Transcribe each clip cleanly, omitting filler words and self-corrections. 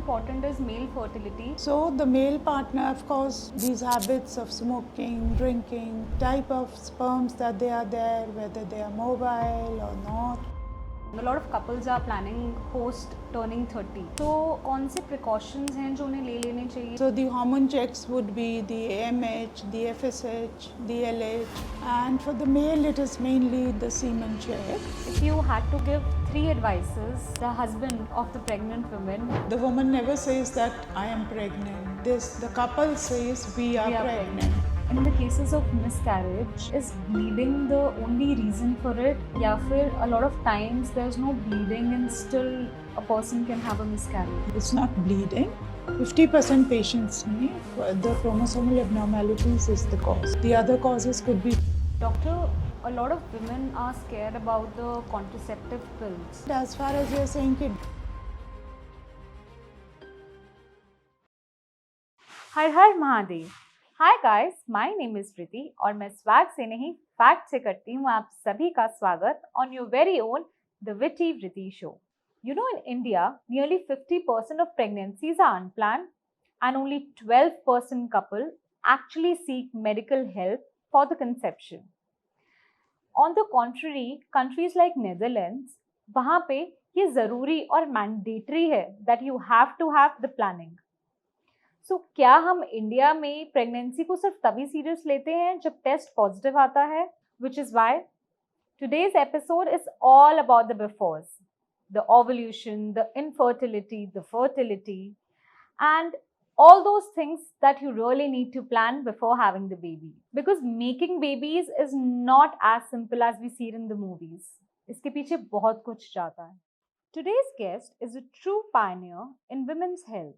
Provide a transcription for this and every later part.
important is male fertility? So the male partner, of course, these habits of smoking, drinking, type of sperms that they are there, whether they are mobile or not. A lot of couples are planning post turning 30. So कौन से precautions हैं जो उन्हें ले लेने चाहिए? So the hormone checks would be the AMH, the FSH, the LH, and for the male it is mainly the semen check. If you had to give 3 advices, the husband of the pregnant women, The woman never says that I am pregnant. The couple says we are pregnant. In the cases of miscarriage, is bleeding the only reason for it? या फिर a lot of times there's no bleeding and still a person can have a miscarriage? It's not bleeding. 50% patients में the chromosomal abnormalities is the cause. The other causes could be. Doctor, a lot of women are scared about the contraceptive pills. As far as you're saying कि Har Har Mahadev. Hi guys, my name is Preeti और मैं swag से नहीं fact से करती हूँ आप सभी का स्वागत on your very own the witty वृति show. You know, in India, nearly 50% of pregnancies are unplanned and only 12% couple actually seek medical help for the conception. On the contrary, countries like Netherlands, वहाँ पे ये ज़रूरी और mandatory है that you have to have the planning. So, क्या हम India में pregnancy को सिर्फ तभी सीरियस लेते हैं जब टेस्ट पॉजिटिव आता है? Which is why today's episode is all about the befores, the ovulation, the infertility, the fertility, and all those things that you really need to plan before having the baby. Because making babies is not as simple as we see it in the movies. इसके पीछे बहुत कुछ जाता है. Today's guest is a true pioneer in women's health.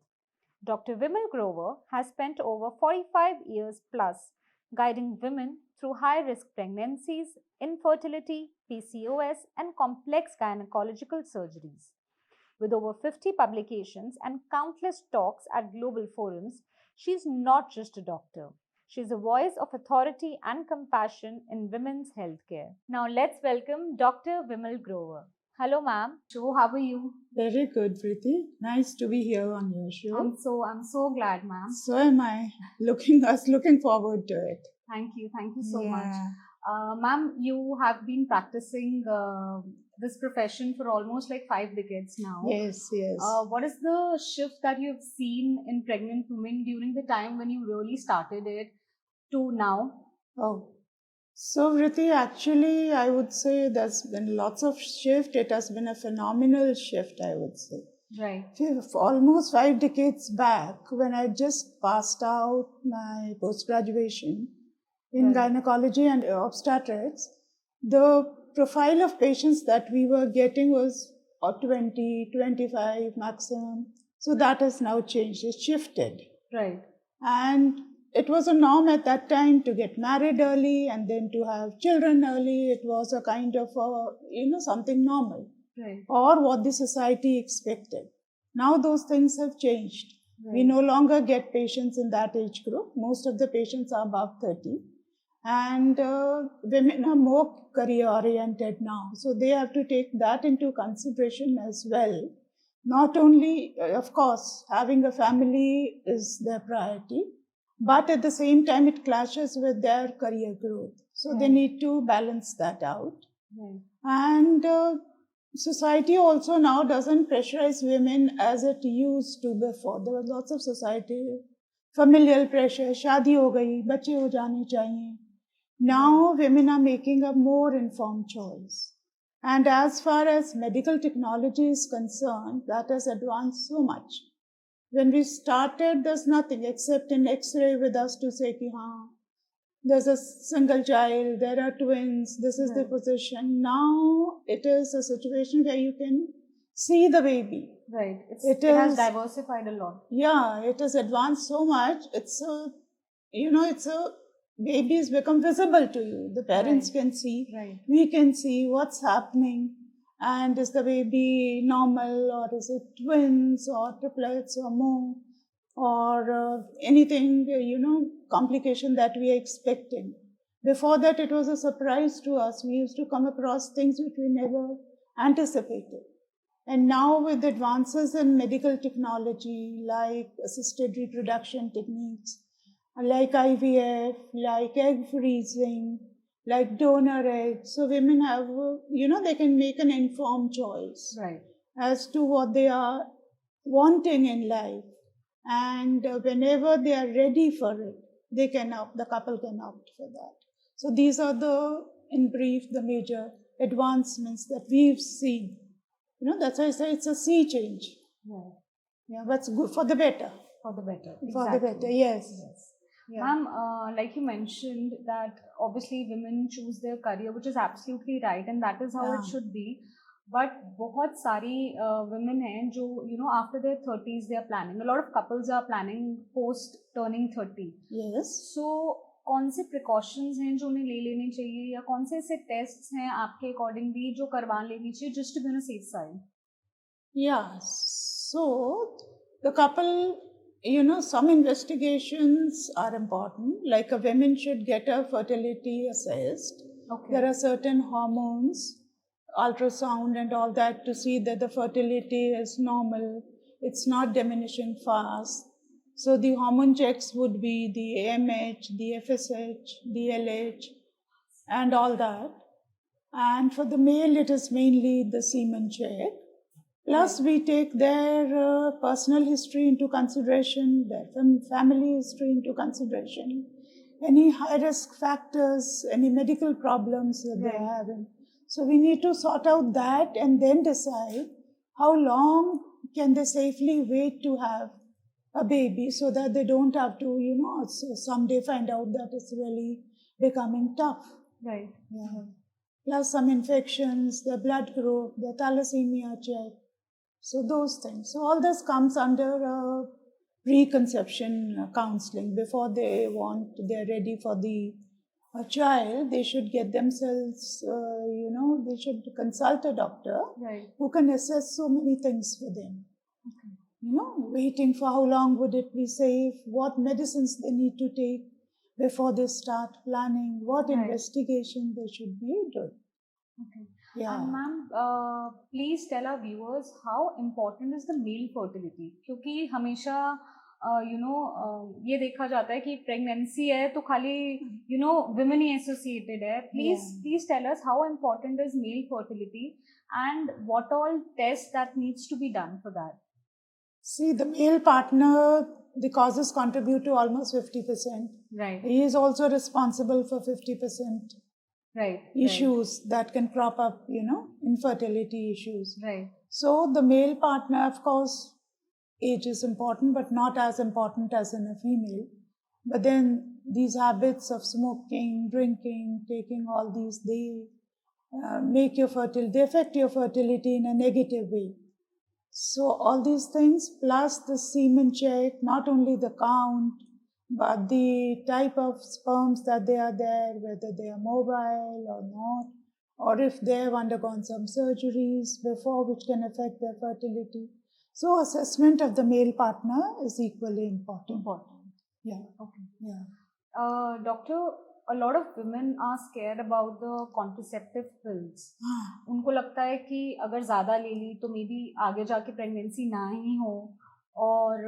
Dr. Vimal Grover has spent over 45 years plus guiding women through high-risk pregnancies, infertility, PCOS, and complex gynecological surgeries. With over 50 publications and countless talks at global forums, she's not just a doctor. She's a voice of authority and compassion in women's healthcare. Now let's welcome Dr. Vimal Grover. Hello, ma'am. So, how are you? Very good, Priti. Nice to be here on your show. I'm so glad, ma'am. So am I. Looking forward to it. Thank you so much. Ma'am, you have been practicing this profession for almost like 5 decades now. Yes. What is the shift that you've seen in pregnant women during the time when you really started it to now? Oh. So, Vriti, actually, I would say there's been lots of shift. It has been a phenomenal shift, I would say. Right. Almost 5 decades back, when I just passed out my post-graduation in gynecology and obstetrics, the profile of patients that we were getting was 20, 25 maximum. So that has now changed. It's shifted. Right. And it was a norm at that time to get married early and then to have children early. It was a kind of something normal. Right. Or what the society expected. Now those things have changed. Right. We no longer get patients in that age group. Most of the patients are above 30. And women are more career oriented now. So they have to take that into consideration as well. Not only, of course, having a family is their priority, but at the same time, it clashes with their career growth. So they need to balance that out. Right. And society also now doesn't pressurize women as it used to before. There was lots of society, familial pressure, शादी हो गई, बच्चे हो जाने चाहिए. Now women are making a more informed choice. And as far as medical technology is concerned, that has advanced so much. When we started, there's nothing except an X-ray with us to say, ki, haan, there's a single child, there are twins, this is the position. Now it is a situation where you can see the baby. Right. It has diversified a lot. Yeah, it has advanced so much. Babies become visible to you. The parents can see. Right. We can see what's happening. And is the baby normal, or is it twins or triplets or more, or anything, complication that we are expecting. Before that, it was a surprise to us. We used to come across things which we never anticipated. And now with advances in medical technology like assisted reproduction techniques, like IVF, like egg freezing, like donor eggs, so women have, they can make an informed choice Right. as to what they are wanting in life. And whenever they are ready for it, the couple can opt for that. So these are in brief, the major advancements that we've seen. That's why I say it's a sea change. Right. Yeah, but it's good for the better. For the better. For the better, yes. Yes. Yeah. Ma'am, like you mentioned that obviously women choose their career, which is absolutely right, and that is how it Yeah. should be. But बहुत सारी women हैं जो after their 30s they are planning. A lot of couples are planning post turning 30. Yes. So कौन से precautions हैं जो उन्हें ले लेने चाहिए या कौन से ऐसे tests हैं आपके accordingly जो करवा लेनी चाहिए just to be on a safe side? Yeah. So the couple, some investigations are important. Like a woman should get her fertility assessed. Okay. There are certain hormones, ultrasound and all that to see that the fertility is normal. It's not diminishing fast. So the hormone checks would be the AMH, the FSH, the LH, and all that. And for the male, it is mainly the semen check. Plus, we take their personal history into consideration, their family history into consideration, any high risk factors, any medical problems that they are having. So we need to sort out that and then decide how long can they safely wait to have a baby so that they don't have to, someday find out that it's really becoming tough. Right. Yeah. Plus some infections, their blood group, their thalassemia check. So those things. So all this comes under preconception counseling. Before they're ready for the child, they should get themselves, they should consult a doctor who can assess so many things for them. Okay. Waiting for how long would it be safe, what medicines they need to take before they start planning, what investigation they should be doing. Okay. Yeah. And ma'am, please tell our viewers how important is the male fertility? क्योंकि हमेशा ये देखा जाता है कि pregnancy है तो खाली women ही associated है. Please tell us how important is male fertility and what all tests that needs to be done for that. See, the male partner, the causes contribute to almost 50%. Right. He is also responsible for 50%. Right. Issues that can crop up, infertility issues. Right. So the male partner, of course, age is important, but not as important as in a female. But then these habits of smoking, drinking, taking all these, they they affect your fertility in a negative way. So all these things, plus the semen check, not only the count, but the type of sperms that they are there, whether they are mobile or not, or if they have undergone some surgeries before which can affect their fertility. So assessment of the male partner is equally important. Yeah. Okay. Yeah. Doctor, a lot of women are scared about the contraceptive pills. उनको लगता है कि अगर ज़्यादा ले ली तो may be आगे जाके प्रेगनेंसी ना ही हो और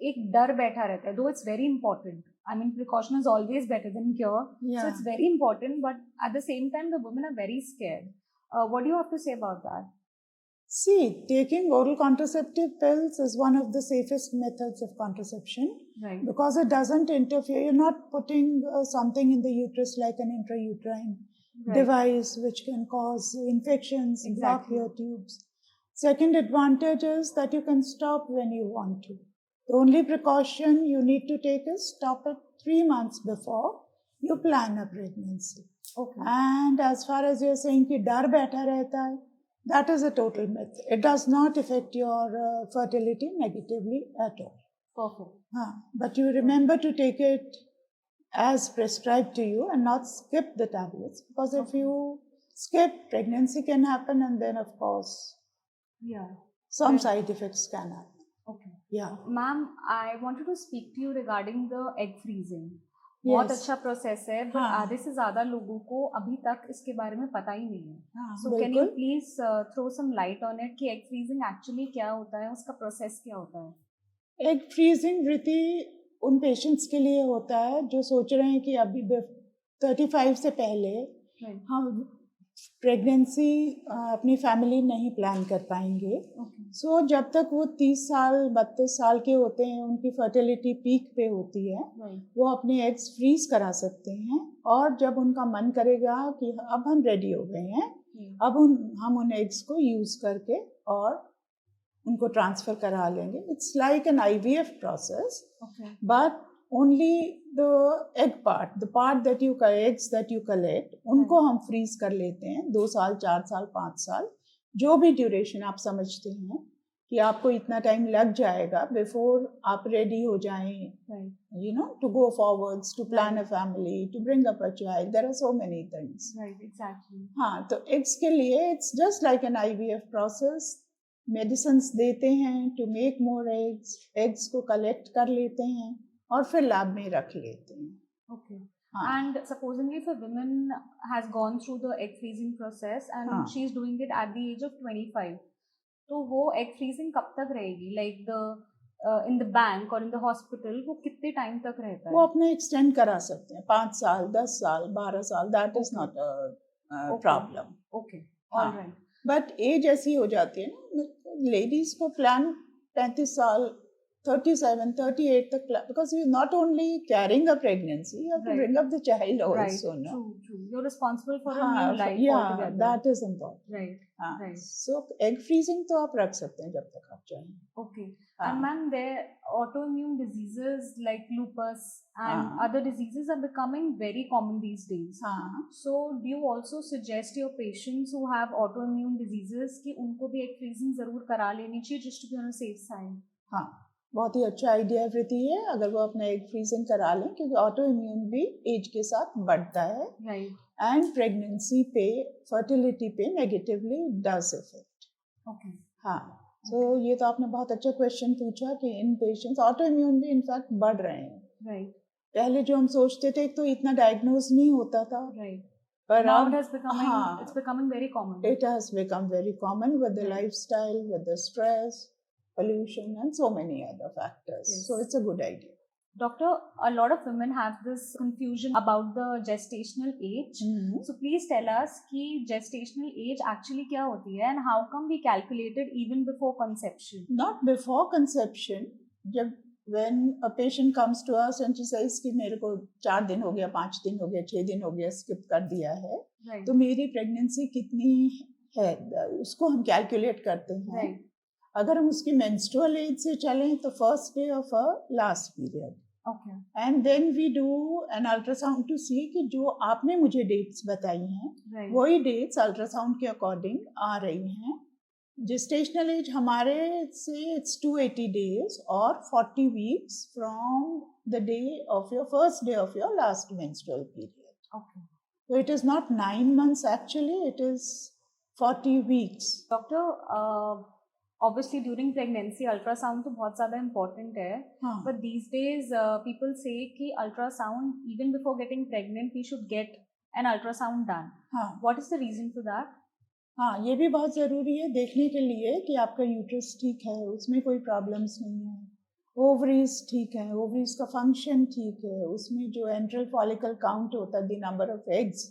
एक डर बैठा रहता है. Though it's very important. I mean, precaution is always better than cure. Yeah. So it's very important, but at the same time, the women are very scared. What do you have to say about that? See, taking oral contraceptive pills is one of the safest methods of contraception. Right. Because it doesn't interfere. You're not putting something in the uterus like an intrauterine device which can cause infections, block your tubes. Second advantage is that you can stop when you want to. The only precaution you need to take is stop it 3 months before you plan a pregnancy. Okay. And as far as you're saying कि डर बैठा रहता है, that is a total myth. It does not affect your fertility negatively at all. Perfect. But you remember to take it as prescribed to you and not skip the tablets, because if you skip, pregnancy can happen, and then of course some side effects can happen. Okay. Yeah. Ma'am, I wanted to speak to you regarding the egg freezing. बहुत Yes. अच्छा process है, but हाँ। आधे से ज्यादा लोगों को अभी तक इसके बारे में पता ही नहीं है. हाँ, सो कैन यू बिल्कुल. Please throw some light on it कि एग फ्रीजिंग एक्चुअली क्या होता है, उसका प्रोसेस क्या होता है? एग फ्रीजिंग वृत्ति उन पेशेंट्स के लिए होता है जो सोच रहे हैं कि अभी 35 से पहले Right. हम प्रेगनेंसी अपनी फैमिली नहीं प्लान कर पाएंगे. Okay. सो जब तक वो 30 साल 32 साल के होते हैं, उनकी फर्टिलिटी पीक पे होती है, Right. वो अपने एग्स फ्रीज करा सकते हैं. और जब उनका मन करेगा कि अब हम रेडी हो गए हैं, अब हम उन एग्स को यूज करके और उनको ट्रांसफर करा लेंगे. It's like an IVF process, Okay. But only the egg part, the part that you eggs that you collect, उनको हम फ्रीज कर लेते हैं 2 साल 4 साल 5 साल, जो भी ड्यूरेशन आप समझते हैं कि आपको इतना टाइम लग जाएगा बिफोर आप रेडी हो जाएं, Right. you know, to go forwards, to plan a family, to bring up a child. There are so many things. Right. Exactly. हाँ, तो एग्स के लिए it's just like an IVF process. Medicines देते हैं to make more eggs, eggs को collect कर लेते हैं और फिर लैब में रख लेते हैं. Okay. हाँ. And supposingly if a woman has gone through the egg freezing process and हाँ. she is doing it at the age of 25, तो वो egg freezing कब तक रहेगी? Like the in the bank or in the hospital, वो कितने time तक रहता है? वो अपने एक्सटेंड करा सकते हैं 5 साल 10 साल 12 साल. That is Okay. Not a Okay. Problem. Okay. हाँ. All right. बट एज ऐसी हो जाती है ना, लेडीज को प्लान 35 साल 37 38 तक plan, because you not only carrying a pregnancy, you have to Right. Bring up the child Right. Also. No. True. True. You're responsible for a हाँ, new life या altogether. That is important. Right. हाँ, Right. सो egg freezing तो आप रख सकते हैं जब तक आप चाहें. Okay. हाँ. And ma'am, there autoimmune diseases like lupus and हाँ. other diseases are becoming very common these days. हाँ. So do you also suggest your patients who have autoimmune diseases कि उनको भी egg freezing जरूर करा लेनी चाहिए just to be on a safe side? हाँ, बहुत ही अच्छा आइडिया वृत्ति है अगर वो अपना एग फ्रीजिंग करा लें, क्योंकि ऑटो इम्यून भी एज के साथ बढ़ता है. Right. एंड प्रेगनेंसी पे फर्टिलिटी पे नेगेटिवली डज इफेक्ट. Okay. हाँ, सो ये तो आपने बहुत अच्छा क्वेश्चन पूछा कि इन पेशेंट्स ऑटो इम्यून भी इनफैक्ट बढ़ रहे हैं. Right. पहले जो हम सोचते थे तो इतना डायग्नोज नहीं होता था, Right. पर Now अब it has becoming हाँ, it's becoming very common. it has become very common with the Right. lifestyle, with the stress, pollution and so many other factors. Yes. So it's a good idea. Doctor, a lot of women have this confusion about the gestational age. Mhm. So please tell us कि gestational age actually क्या होती है and how come we calculate it even before conception? Not before conception. जब when a patient comes to us and she says कि मेरे को 4 दिन हो गया, 5 दिन हो गया, 6 दिन हो गया, skip कर दिया है, Right. तो मेरी प्रेगनेंसी कितनी है उसको हम कैलकुलेट करते हैं. Right. अगर हम उसकी मेंस्ट्रुअल एज से चलें तो first day of a last period, Okay. And then we do an ultrasound to see कि जो आपने मुझे डेट्स बताई हैं Right. वही डेट्स अल्ट्रासाउंड के अकॉर्डिंग आ रही हैं. जेस्टेशनल एज हमारे से इट्स 280 days और 40 weeks from the day of your first day of your last menstrual period. Okay. So it is not 9 months actually, it is 40 weeks. Doctor, obviously during pregnancy ultrasound तो बहुत ज़्यादा important है. हाँ. But these days people say कि ultrasound even before getting pregnant we should get an ultrasound done. हाँ. What is the reason for that? हाँ, ये भी बहुत ज़रूरी है देखने के लिए कि आपका यूट्रस ठीक है, उसमें कोई प्रॉब्लम्स नहीं है, ओवरीज ठीक है, ओवरीज का फंक्शन ठीक है, उसमें जो एंट्रल फॉलिकल काउंट होता है, the number of eggs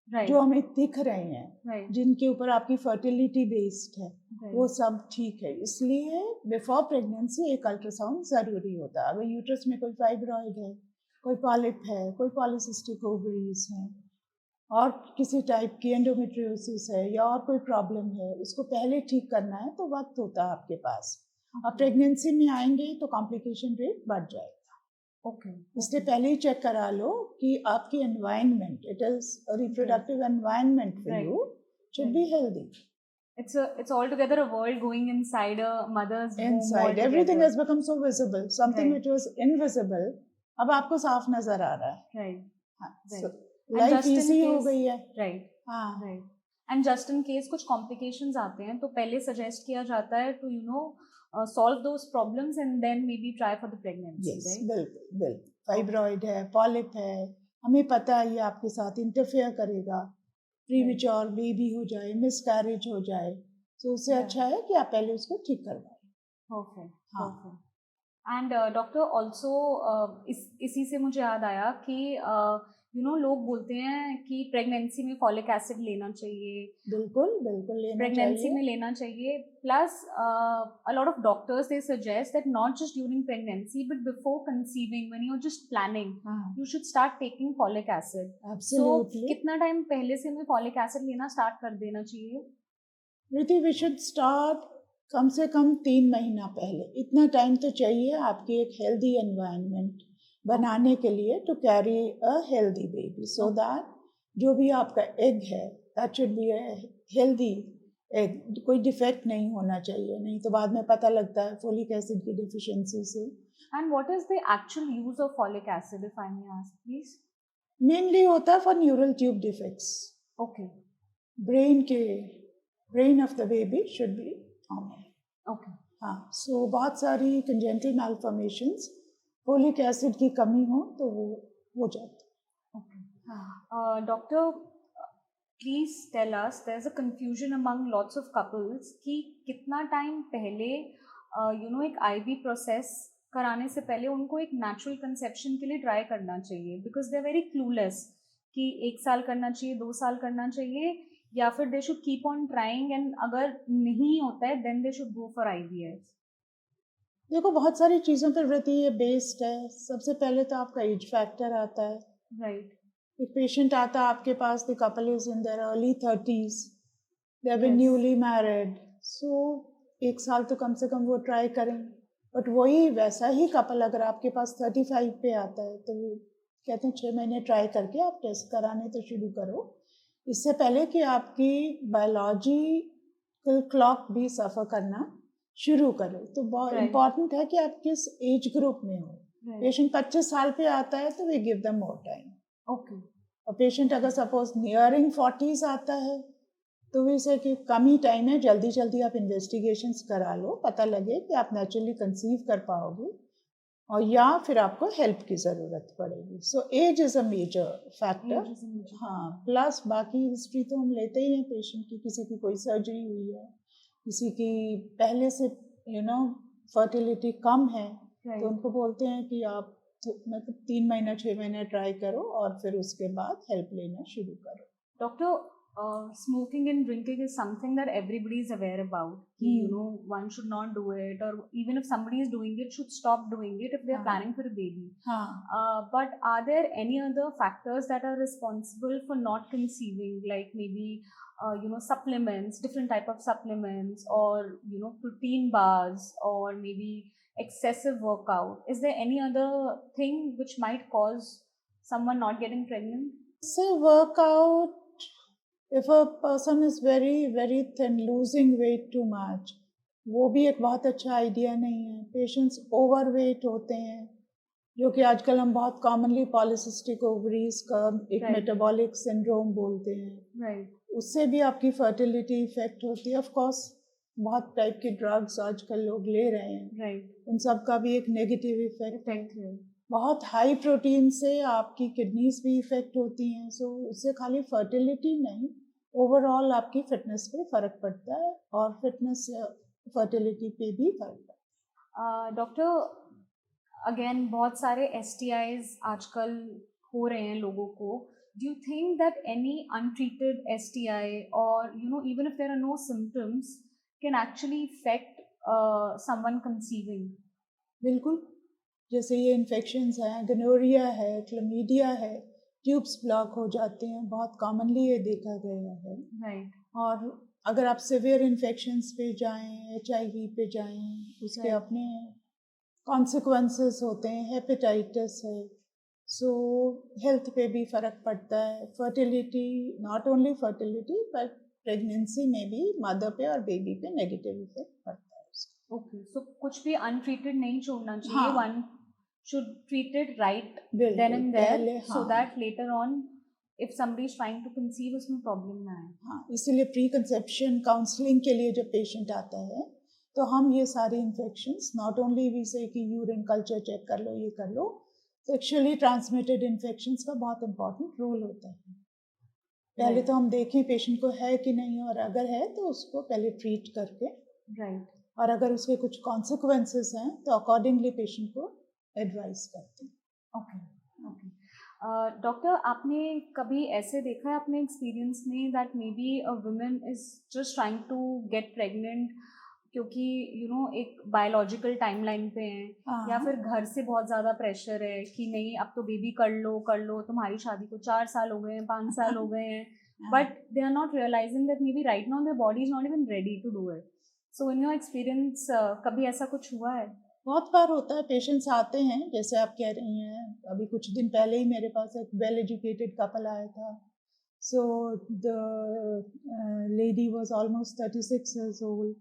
Right. जो हमें दिख रहे हैं, Right. जिनके ऊपर आपकी फर्टिलिटी बेस्ड है, Right. वो सब ठीक है. इसलिए बिफोर प्रेगनेंसी एक अल्ट्रासाउंड ज़रूरी होता है. अगर यूट्रस में कोई फाइब्रॉइड है, कोई पॉलिप है, कोई पॉलिसिस्टिक ओवरीज है और किसी टाइप की एंडोमेट्रियोसिस है या और कोई प्रॉब्लम है, उसको पहले ठीक करना है तो वक्त होता है आपके पास. अब प्रेगनेंसी में आएंगे तो कॉम्प्लिकेशन रेट बढ़ जाएगा. Okay. इसलिए पहले ही चेक करा लो कि आपकी environment, it is reproductive environment for Right. You should be healthy. It's altogether a world going inside a mother's womb Inside altogether. everything has become so visible. Something Right. which was invisible अब आपको साफ नजर आ रहा है. Right. हाँ, Right. so And life just in easy हो case- गई है. Right. हाँ. Right. And just in case कुछ complications आते हैं तो पहले suggest किया जाता है to solve those problems and then maybe try for the pregnancy, yes right? बिल्कुल बिल्कुल फाइब्रॉइड है पॉलिप है हमें पता है ये आपके साथ इंटरफेयर करेगा प्रीमेच्योर बेबी हो जाए मिसकैरेज हो जाए तो उससे Yeah. अच्छा है कि आप पहले उसको ठीक करवाएं Perfect. हाँ। Perfect. एंड डॉक्टर ऑल्सो इसी से मुझे याद आया कि लोग बोलते हैं कि प्रेगनेंसी में फॉलिक एसिड लेना चाहिए, बिल्कुल बिल्कुल लेना प्रेगनेंसी चाहिए में लेना चाहिए, plus a lot of doctors they suggest that not just during pregnancy but before conceiving when you're just planning हाँ you should start taking folic acid. So absolutely कितना टाइम पहले से हमें फॉलिक एसिड लेना स्टार्ट कर देना चाहिए? रिति वी शुड स्टार्ट कम से कम 3 महीना पहले इतना टाइम तो चाहिए आपकी एक हेल्दी एनवायरनमेंट बनाने के लिए to carry a healthy baby so that जो भी आपका एग है that should be healthy egg कोई डिफेक्ट नहीं होना चाहिए नहीं तो बाद में पता लगता है फोलिक एसिड की डिफिशियंसी से And what is the actual use of folic acid, if I may ask, please? Mainly होता है for neural tube defects Okay. Brain of the baby should be normal Okay. हाँ सो बहुत सारी congenital malformations folic acid की कमी हो तो वो हो जाती Okay. हाँ Doctor, please tell us, there's a confusion among lots of couples कि कितना टाइम पहले एक आईवी प्रोसेस कराने से पहले उनको एक नेचुरल कंसेप्शन के लिए ट्राई करना चाहिए, because they are very clueless कि 1 साल करना चाहिए, 2 साल करना चाहिए, या फिर they should keep on trying and अगर नहीं होता है then they should go for IVF. देखो बहुत सारी चीज़ों पर वृत्ति ये बेस्ड है सबसे पहले तो आपका एज फैक्टर आता है राइट. एक पेशेंट आता है आपके पास the couple is in their early 30s they have been Yes. Newly married so 1 साल तो कम से कम वो ट्राई करें बट वही वैसा ही कपल अगर आपके पास 35 पे आता है तो वो कहते हैं 6 महीने ट्राई करके आप टेस्ट कराने तो शुरू करो इससे पहले कि आपकी बायोलॉजिकल क्लॉक भी सफ़र करना शुरू करे तो बहुत Right. इम्पॉर्टेंट है कि आप किस एज ग्रुप में हो Right. पेशेंट 25 साल पे आता है तो we give them more time Okay. और पेशेंट अगर सपोज नियरिंग 40s आता है तो वैसे कि कम ही टाइम है जल्दी जल्दी आप इन्वेस्टिगेशंस करा लो पता लगे कि आप नेचुरली कंसीव कर पाओगे और या फिर आपको हेल्प की ज़रूरत पड़ेगी so age is a major factor Age is a major हाँ प्लस बाकी हिस्ट्री तो हम लेते ही हैं पेशेंट की किसी की कोई सर्जरी हुई है किसी की पहले से फर्टिलिटी कम है Right. तो उनको बोलते हैं कि आप मतलब 3 महीना 6 महीना ट्राई करो और फिर उसके बाद हेल्प लेना शुरू करो Doctor, smoking and drinking is something that everybody is aware about. कि, one should not do it, or even if somebody is doing it, should stop doing it if they are हाँ. planning for a baby. हाँ But are there any other factors that are responsible for not conceiving, like maybe supplements, different type of supplements, or protein bars, or maybe excessive workout? Is there any other thing which might cause someone not getting pregnant? So workout, if a person is very very thin, losing weight too much, वो भी एक बहुत अच्छा idea नहीं है patients overweight होते हैं जो कि आजकल हम बहुत कॉमनली पॉलिसिस्टिक ओवरीज का एक Right. मेटाबॉलिक सिंड्रोम बोलते हैं Right. उससे भी आपकी फर्टिलिटी इफेक्ट होती है ऑफ कोर्स बहुत टाइप के ड्रग्स आजकल लोग ले रहे हैं Right. उन सब का भी एक नेगेटिव इफेक्ट है Effect है. बहुत हाई प्रोटीन से आपकी किडनीज भी इफेक्ट होती हैं सो उससे खाली फर्टिलिटी नहीं ओवरऑल आपकी फिटनेस पे फ़र्क पड़ता है और फिटनेस फर्टिलिटी पे भी फर्क पड़ता है डॉक्टर अगेन बहुत सारे STIs आजकल हो रहे हैं लोगों को. Do you think that any untreated STI, or even if there are no symptoms, can actually affect someone conceiving? बिल्कुल जैसे ये इन्फेक्शंस हैं गनोरिया है क्लमीडिया है ट्यूब्स ब्लॉक हो जाते हैं बहुत कॉमनली ये देखा गया है Right. और अगर आप सिवियर इन्फेक्शंस पे जाएं HIV पे जाएं उसके Right. अपने कॉन्सिक्वेंसेस होते हैं हेपेटाइटिस है सो हेल्थ पे भी फ़र्क पड़ता है fertility not only fertility but pregnancy में भी मदर पे और बेबी पे नेगेटिव इफेक्ट पड़ता है उसका Okay. So कुछ भी untreated नहीं छोड़ना चाहिए. हाँ. One should treat it right बिल्कुल then and there, पहले so हाँ that later on, if somebody is trying to conceive, उसमें प्रॉब्लम ना आए. हाँ इसीलिए प्री कंसेप्शन काउंसलिंग के लिए जब पेशेंट आता है तो हम ये सारी इन्फेक्शंस, नॉट ओनली वी से कि यूरिन कल्चर चेक कर लो, ये कर लो, सेक्शुअली ट्रांसमिटेड इन्फेक्शंस का बहुत इंपॉर्टेंट रोल होता है। पहले तो हम देखें पेशेंट को है कि नहीं, और अगर है तो उसको पहले ट्रीट करके, और अगर उसके कुछ कॉन्सिक्वेंसेस हैं तो अकॉर्डिंगली पेशेंट को एडवाइस करते हैं। ओके। डॉक्टर, आपने कभी ऐसे देखा है अपने एक्सपीरियंस में that maybe a woman is just trying to get pregnant क्योंकि एक बायोलॉजिकल टाइमलाइन पे हैं, या हाँ। फिर घर से बहुत ज़्यादा प्रेशर है कि नहीं अब तो बेबी कर लो, तुम्हारी शादी को 4 साल हो गए हैं, 5 साल हो गए हैं, but they are not realising that maybe right now their body is not even ready to do it. So in your experience कभी ऐसा कुछ हुआ है? बहुत बार होता है, पेशेंट्स आते हैं जैसे आप कह रही हैं, अभी कुछ दिन पहले ही मेरे पास एक वेल एजुकेटेड कपल आया था। So the lady was almost 36 years old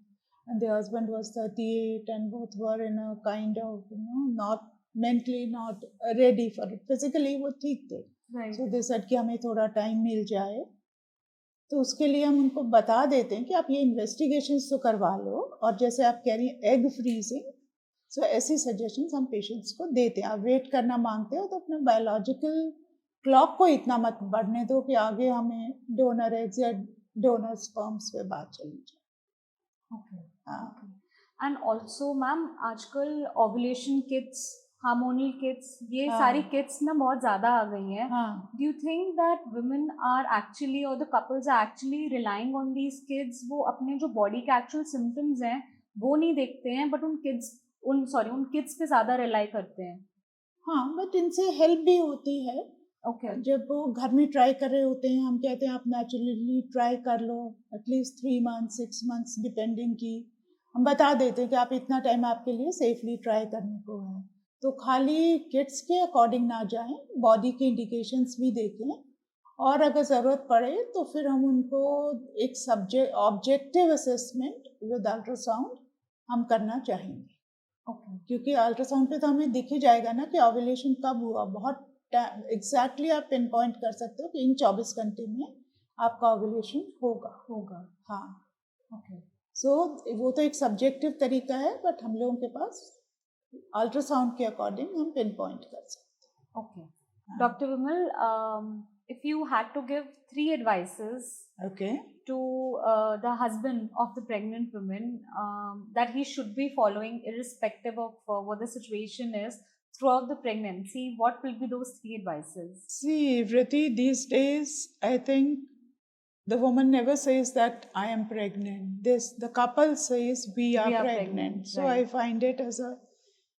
and the husband was 38 and both were in a kind of not mentally not ready for it. Physically वो ठीक थे। So they said कि हमें थोड़ा time मिल जाए, तो उसके लिए हम उनको बता देते हैं कि आप ये इन्वेस्टिगेशंस तो करवा लो, और जैसे आप कह रही हैं एग फ्रीजिंग, सो ऐसी सजेशंस हम पेशेंट्स को देते हैं। आप वेट करना मांगते हो तो अपने बायोलॉजिकल क्लॉक को इतना मत बढ़ने दो कि आगे हमें डोनर एग्स या डोनर स्पर्म्स पे बात चली जाए। एंड ऑल्सो मैम आजकल ओव्यूलेशन किट्स, हार्मोनल किट्स, ये सारी किट्स ना बहुत ज़्यादा आ गई हैं। Do you think that women are actually और the couples are actually relying on these kits? वो अपने जो बॉडी के एक्चुअल सिम्टम्स हैं वो नहीं देखते हैं, बट उन किट्स पे ज़्यादा रिलाई करते हैं। हाँ, बट इनसे हेल्प भी होती है। जब वो घर में ट्राई कर रहे होते हैं, हम कहते हैं आप नेचुरली ट्राई कर लो एटलीस्ट 3 months 6 months डिपेंडिंग की, हम बता देते हैं कि आप इतना टाइम आपके लिए सेफली ट्राई करने को है। तो खाली किड्स के अकॉर्डिंग ना जाएं, बॉडी के इंडिकेशंस भी देखें, और अगर ज़रूरत पड़े तो फिर हम उनको एक ऑब्जेक्टिव असेसमेंट विद अल्ट्रासाउंड हम करना चाहेंगे। क्योंकि अल्ट्रासाउंड पे तो हमें दिख ही जाएगा ना कि ओव्यूलेशन कब हुआ। बहुत एग्जैक्टली आप पिन पॉइंट कर सकते हो कि इन 24 घंटे में आपका ओव्यूलेशन होगा। हाँ, सो वो तो एक सब्जेक्टिव तरीका है, बट हम लोगों के पास अल्ट्रासाउंड के अकॉर्डिंग हम पिन पॉइंट कर सकते हैं। Dr. Vimal, if you had to give 3 advices to the husband of the pregnant woman that he should be following irrespective of what the situation is throughout the pregnancy, what will be those 3 advices? See, Vriti, these days I think the woman never says that I am pregnant. The couple says we are pregnant. So I find it as a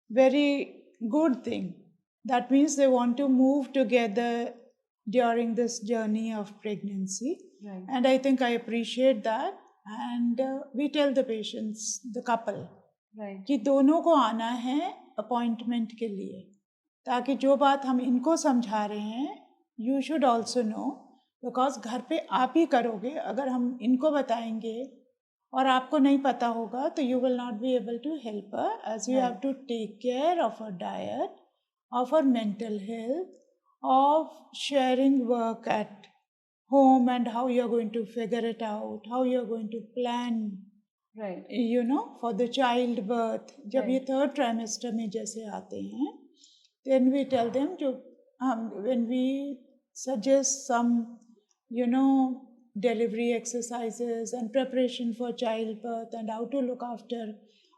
very good thing. That means they want to move together during this journey of pregnancy. And I think I appreciate that. And we tell the patients, the couple, कि दोनों को आना है appointment के लिए, ताकि जो बात हम इनको समझा रहे हैं you should also know, because घर पे आप ही करोगे। अगर हम इनको बताएंगे और आपको नहीं पता होगा तो you will not be able to help her, as you have to take care of her diet, of her mental health, of sharing work at home, and how you're going to figure it out, how you're going to plan, for the childbirth. जब ये 3rd trimester में जैसे आते हैं, then we tell them to when we suggest some delivery exercises and preparation for childbirth and how to look after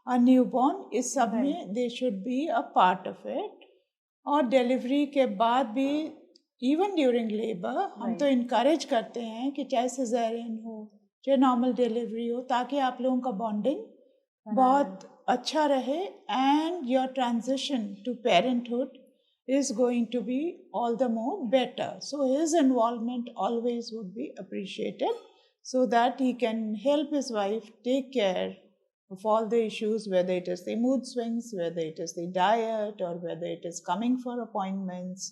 a newborn, इस सब में they should be a part of it. और delivery के बाद भी इवन ड्यूरिंग लेबर हम तो encourage करते हैं कि चाहे सिजेरियन हो चाहे नॉर्मल डिलीवरी हो, ताकि आप लोगों का बॉन्डिंग बहुत अच्छा रहे, and your transition to parenthood is going to be all the more better. So his involvement always would be appreciated, so that he can help his wife take care of all the issues, whether it is the mood swings, whether it is the diet, or whether it is coming for appointments,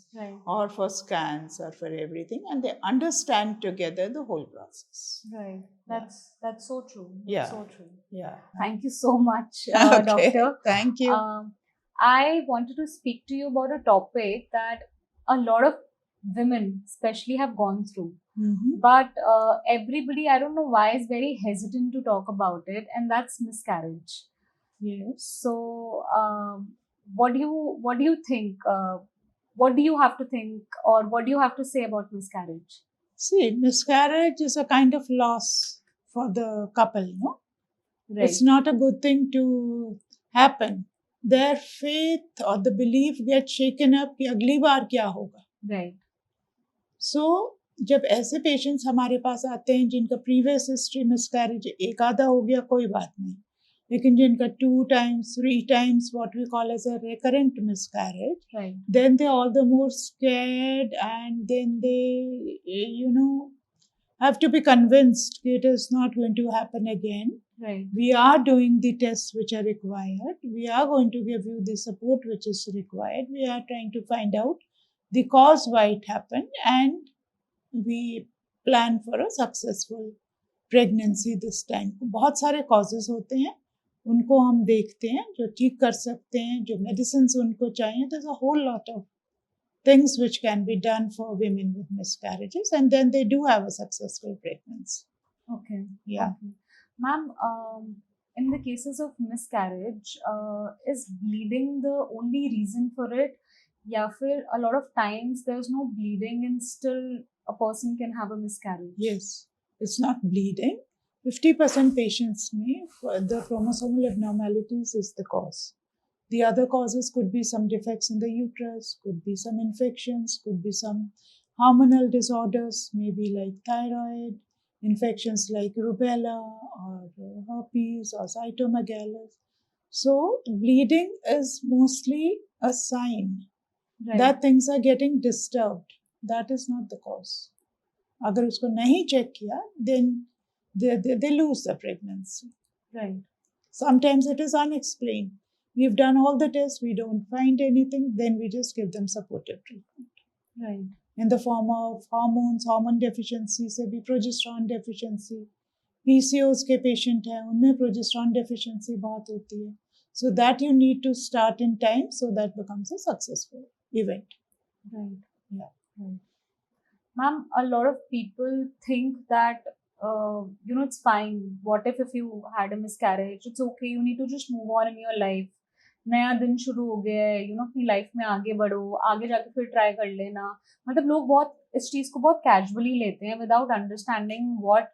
or for scans, or for everything, and they understand together the whole process. That's so true. So true. Thank you so much, okay. Doctor. Thank you. I wanted to speak to you about a topic that a lot of women especially have gone through. But everybody, I don't know why, is very hesitant to talk about it, and that's miscarriage. Yes. So, what do you think? What do you have to think, or what do you have to say about miscarriage? See, miscarriage is a kind of loss for the couple, no? Right, It's not a good thing to happen. Their faith or the belief gets shaken up कि अगली बार क्या होगा. right, सो जब ऐसे patients हमारे पास आते हैं जिनका प्रीवियस हिस्ट्री मिसकैरेज एक आधा हो गया कोई बात नहीं, लेकिन जिनका 2 times 3 times what we call as a recurrent miscarriage, right, then they all the more scared, and then they have to be convinced it is not going to happen again. right, We are doing the tests which are required. We are going to give you the support which is required. We are trying to find out the cause why it happened, and we plan for a successful pregnancy this time. बहुत सारे causes होते हैं, उनको हम देखते हैं जो ठीक कर सकते हैं, जो medicines उनको चाहिए. There's a whole lot of things which can be done for women with miscarriages, and then they do have a successful pregnancy. okay, Yeah. okay. Ma'am, in the cases of miscarriage, is bleeding the only reason for it? Yeah, for a lot of times there's no bleeding and still a person can have a miscarriage. Yes, it's not bleeding. 50% patients may, the chromosomal abnormalities is the cause. The other causes could be some defects in the uterus, could be some infections, could be some hormonal disorders, maybe like thyroid, infections like rubella or herpes or cytomegalovirus. So, bleeding is mostly a sign Right, that things are getting disturbed. That is not the cause. अगर उसको नहीं check किया, then they lose the pregnancy. right, Sometimes it is unexplained. We've done all the tests, we don't find anything, then we just give them supportive treatment right, in the form of hormones, hormone deficiency से भी progesterone deficiency. PCOS के patient हैं, उनमें progesterone deficiency बहुत होती है. So that you need to start in time so that becomes a successful event. right. Yeah. Right. Ma'am, a lot of people think that it's fine. What if you had a miscarriage? It's okay. You need to just move on in your life. नया दिन शुरू हो गया है, अपनी life में आगे बढ़ो, आगे जाके फिर ट्राई कर लेना. मतलब लोग बहुत इस चीज को बहुत कैजुअली लेते हैं without understanding what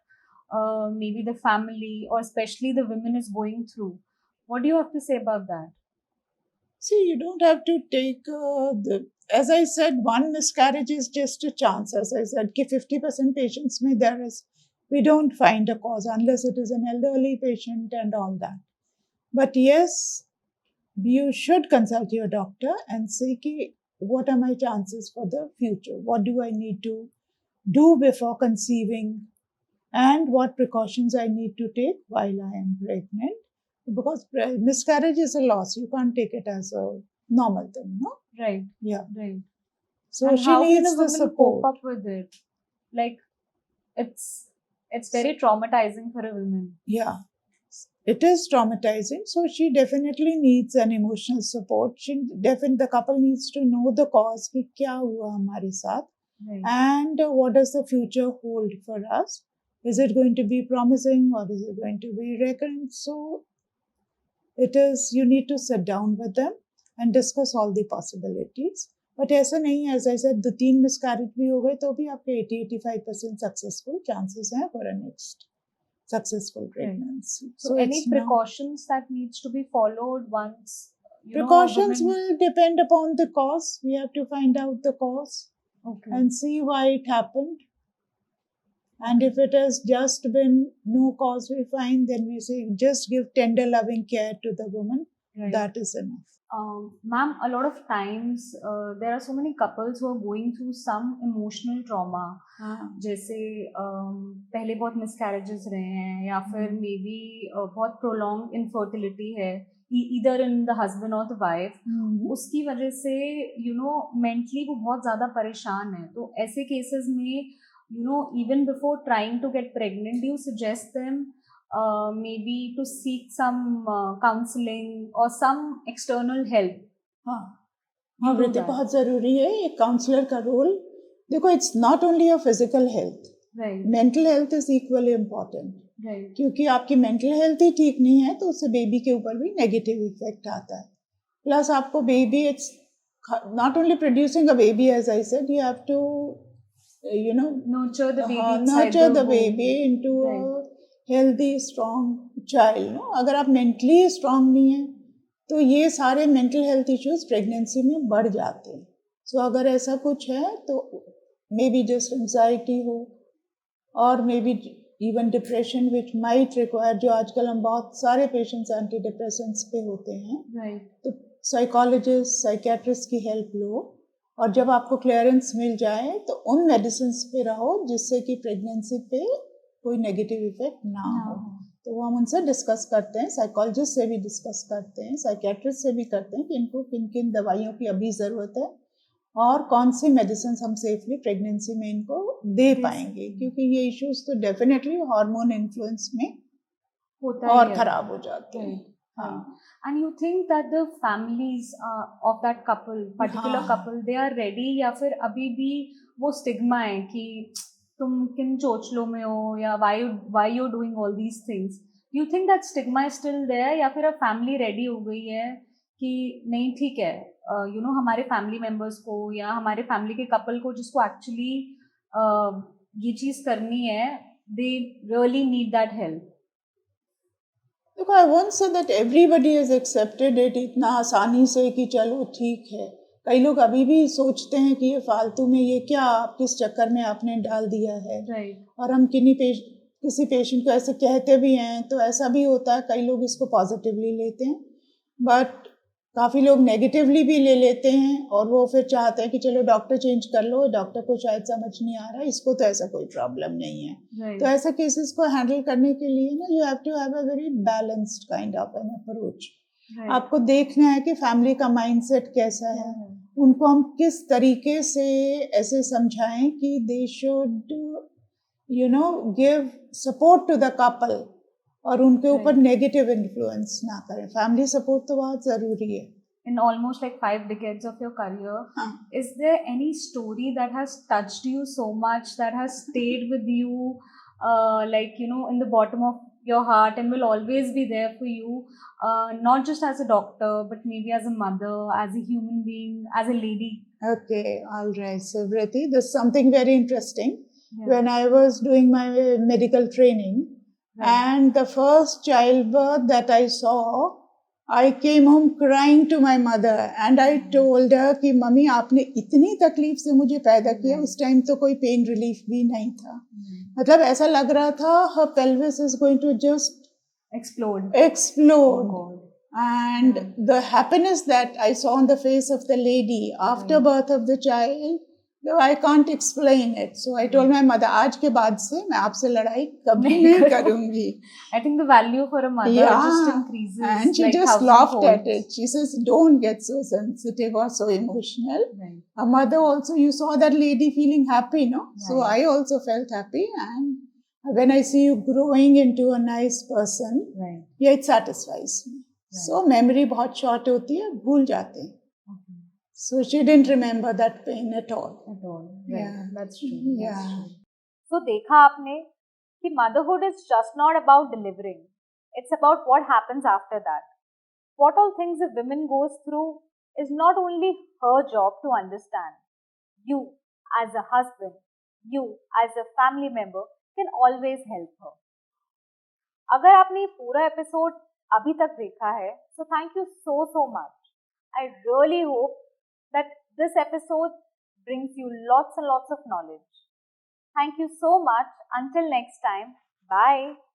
may be the family और specially the women is going through. What do you have to say about that? See, you don't have to take as I said, one miscarriage is just a chance. As I said, 50% patients we don't find a cause unless it is an elderly patient and all that. But yes, you should consult your doctor and say, what are my chances for the future? What do I need to do before conceiving? And what precautions I need to take while I am pregnant? Because miscarriage is a loss. You can't take it as a normal thing, no? Right. Yeah. Right. So And she how needs can a the woman support. cope up with it? Like, it's very traumatizing for a woman. Yeah, it is traumatizing. So she definitely needs an emotional support. The couple needs to know the cause कि क्या हुआ हमारे साथ, Right. and what does the future hold for us. Is it going to be promising or is it going to be recurrent? So you need to sit down with them and discuss all the possibilities. But ऐसा नहीं, as I said, 2-3 miscarriage भी हो गए तो भी आपके 80-85% successful chances हैं for a next successful pregnancy. So any precautions that needs to be followed once precautions women... will depend upon the cause. We have to find out the cause. Okay. And see why it happened. And if it has just been no cause we find, then we say just give tender loving care to the woman. Right. That is enough. Ma'am, a lot of times there are so many couples who are going through some emotional trauma. जैसे पहले बहुत miscarriages रहे हैं या फिर maybe बहुत prolonged infertility है, either in the husband or the wife. उसकी वजह से mentally वो बहुत ज़्यादा परेशान है. तो ऐसे cases में even before trying to get pregnant, do you suggest them maybe to seek some counseling or some external help? हाँ वृत्ति बहुत ज़रूरी है ये काउंसलर का रोल. देखो, it's not only a physical health. Right. Mental health is equally important. Right. क्योंकि आपकी मेंटल हेल्थ ही ठीक नहीं है तो उससे बेबी के ऊपर भी नेगेटिव इफेक्ट आता है. प्लस आपको baby, it's not only producing a baby, as I said, you have to Nurture the baby inside nurture the the baby womb. into Right. a healthy strong child. No, अगर आप mentally strong नहीं हैं तो ये सारे mental health issues pregnancy में बढ़ जाते हैं. So अगर ऐसा कुछ है तो मे बी जस्ट एंजाइटी हो और may be even depression which might require, जो आजकल हम बहुत सारे पेशेंट्स एंटी डिप्रेसेंट्स पे होते हैं. Right. तो साइकोलॉजिस्ट साइकेट्रिस्ट की हेल्प लो और जब आपको क्लियरेंस मिल जाए तो उन मेडिसिन पे रहो जिससे कि प्रेगनेंसी पे कोई नेगेटिव इफेक्ट ना हो. तो वो हम उनसे डिस्कस करते हैं, साइकोलॉजिस्ट से भी डिस्कस करते हैं, साइकेट्रिस्ट से भी करते हैं कि इनको किन किन दवाइयों की अभी ज़रूरत है और कौन सी मेडिसिन हम सेफली प्रेगनेंसी में इनको दे पाएंगे, क्योंकि ये इश्यूज तो डेफिनेटली हार्मोन इन्फ्लुएंस में होता और ही है. खराब हो जाते हैं. Right. हाँ. And you think that the families of that couple, particular हाँ. couple, they are ready, या फिर अभी भी वो स्टिग्मा है कि तुम किन चोचलों में हो या why you're doing all these things? You think that stigma is still there, या फिर अब फैमिली रेडी हो गई है कि नहीं ठीक है, हमारे फैमिली मेंबर्स को या हमारे फैमिली के कपल को जिसको एक्चुअली ये चीज़ करनी है, they really need that help? देखो, I won't say that everybody has accepted it इतना आसानी से कि चलो ठीक है. कई लोग अभी भी सोचते हैं कि ये फालतू में, ये क्या, आप किस चक्कर में आपने डाल दिया है. Right. और हम किसी पेशेंट को ऐसे कहते भी हैं तो ऐसा भी होता है, कई लोग इसको पॉजिटिवली लेते हैं बट काफ़ी लोग नेगेटिवली भी ले लेते हैं और वो फिर चाहते हैं कि चलो डॉक्टर चेंज कर लो, डॉक्टर को शायद समझ नहीं आ रहा, इसको तो ऐसा कोई प्रॉब्लम नहीं है. Right. तो ऐसे केसेस को हैंडल करने के लिए ना you have to have a very balanced kind of an approach. Right. आपको देखना है कि फैमिली का माइंडसेट कैसा है, उनको हम किस तरीके से ऐसे समझाएं कि they should give support to the couple और उनके ऊपर नेगेटिव इन्फ्लुएंस ना करें. फैमिली सपोर्ट तो बहुत ज़रूरी है. In almost like 5 decades of your career, is there any story that has touched you so much, that has stayed with you, in the bottom of your heart and will always be there for you, not just as a doctor, but maybe as a mother, as a human being, as a lady? Okay, all right. So, Vriti, there's something very interesting. Yeah. When I was doing my medical training, and the first childbirth that I saw, I came home crying to my mother and I told her कि mummy आपने इतनी तकलीफ से मुझे पैदा किया. उस time तो कोई पेन रिलीफ भी नहीं था. मतलब ऐसा लग रहा था her pelvis is going to just explode. Oh, and the happiness that I saw on the face of the lady after birth of the child, I can't explain it. So I told my mother, आज के बाद से मैं आपसे लड़ाई कभी नहीं करूँगी. I think the value for a mother just increases. And she just laughed at it. She says, don't get so sensitive or so emotional. Right. A mother also, you saw that lady feeling happy, no? Right. So I also felt happy. And when I see you growing into a nice person, right. yeah, it satisfies me. Right. So memory बहुत short होती है, भूल जाते हैं. So she didn't remember that pain at all. Right. Yeah. That's true. Yeah. That's true. So देखा आपने कि motherhood is just not about delivering. It's about what happens after that. What all things a woman goes through is not only her job to understand. You as a husband, you as a family member can always help her. अगर आपने ये पूरा episode अभी तक देखा है, so thank you so much. I really hope that this episode brings you lots and lots of knowledge. Thank you so much. Until next time, bye.